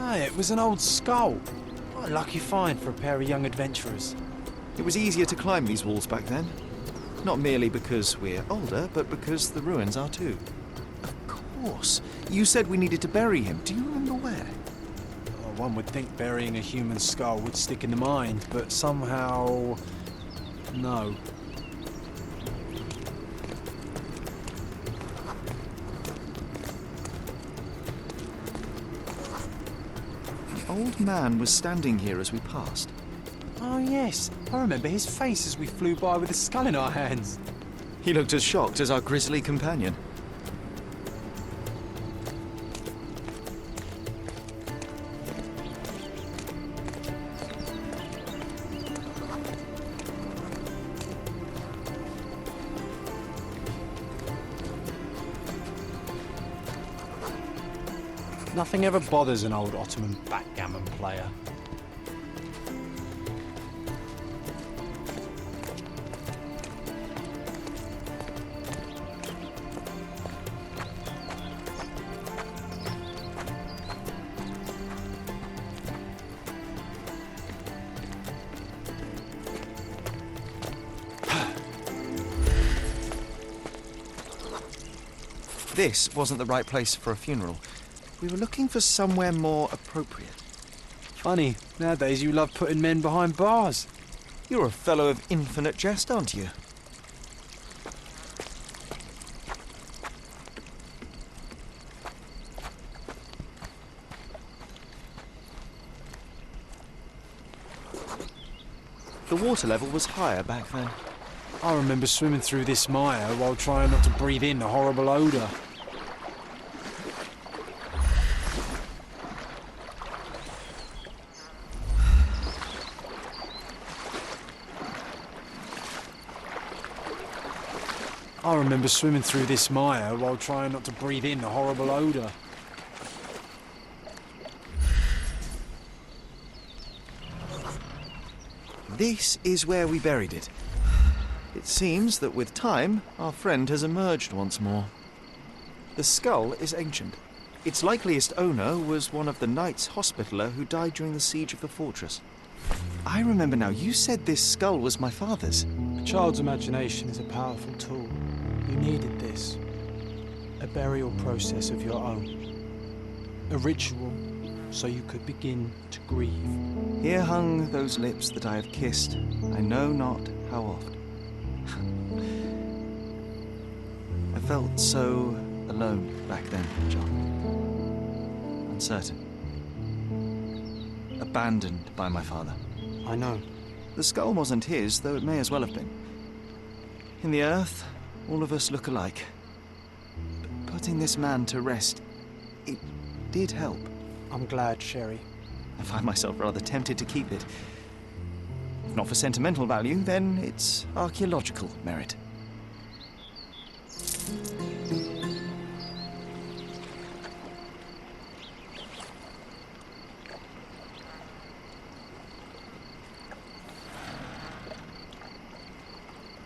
Hey, it was an old skull. What a lucky find for a pair of young adventurers. It was easier to climb these walls back then. Not merely because we're older, but because the ruins are too. Of course. You said we needed to bury him. Do you remember where? Oh, one would think burying a human skull would stick in the mind, but somehow... no. The old man was standing here as we passed. Oh yes, I remember his face as we flew by with a skull in our hands. He looked as shocked as our grisly companion. Nothing ever bothers an old Ottoman backgammon player. This wasn't the right place for a funeral. We were looking for somewhere more appropriate. Funny, nowadays you love putting men behind bars. You're a fellow of infinite jest, aren't you? The water level was higher back then. I remember swimming through this mire while trying not to breathe in the horrible odour. I remember swimming through this mire while trying not to breathe in the horrible odour. This is where we buried it. It seems that with time, our friend has emerged once more. The skull is ancient. Its likeliest owner was one of the Knights Hospitaller who died during the siege of the fortress. I remember now, you said this skull was my father's. A child's imagination is a powerful tool. You needed this. A burial process of your own. A ritual so you could begin to grieve. Here hung those lips that I have kissed, I know not how oft. I felt so alone back then, John. Uncertain. Abandoned by my father. I know. The skull wasn't his, though it may as well have been. In the earth, all of us look alike. But putting this man to rest, it did help. I'm glad, Sherry. I find myself rather tempted to keep it. If not for sentimental value, then it's archaeological merit.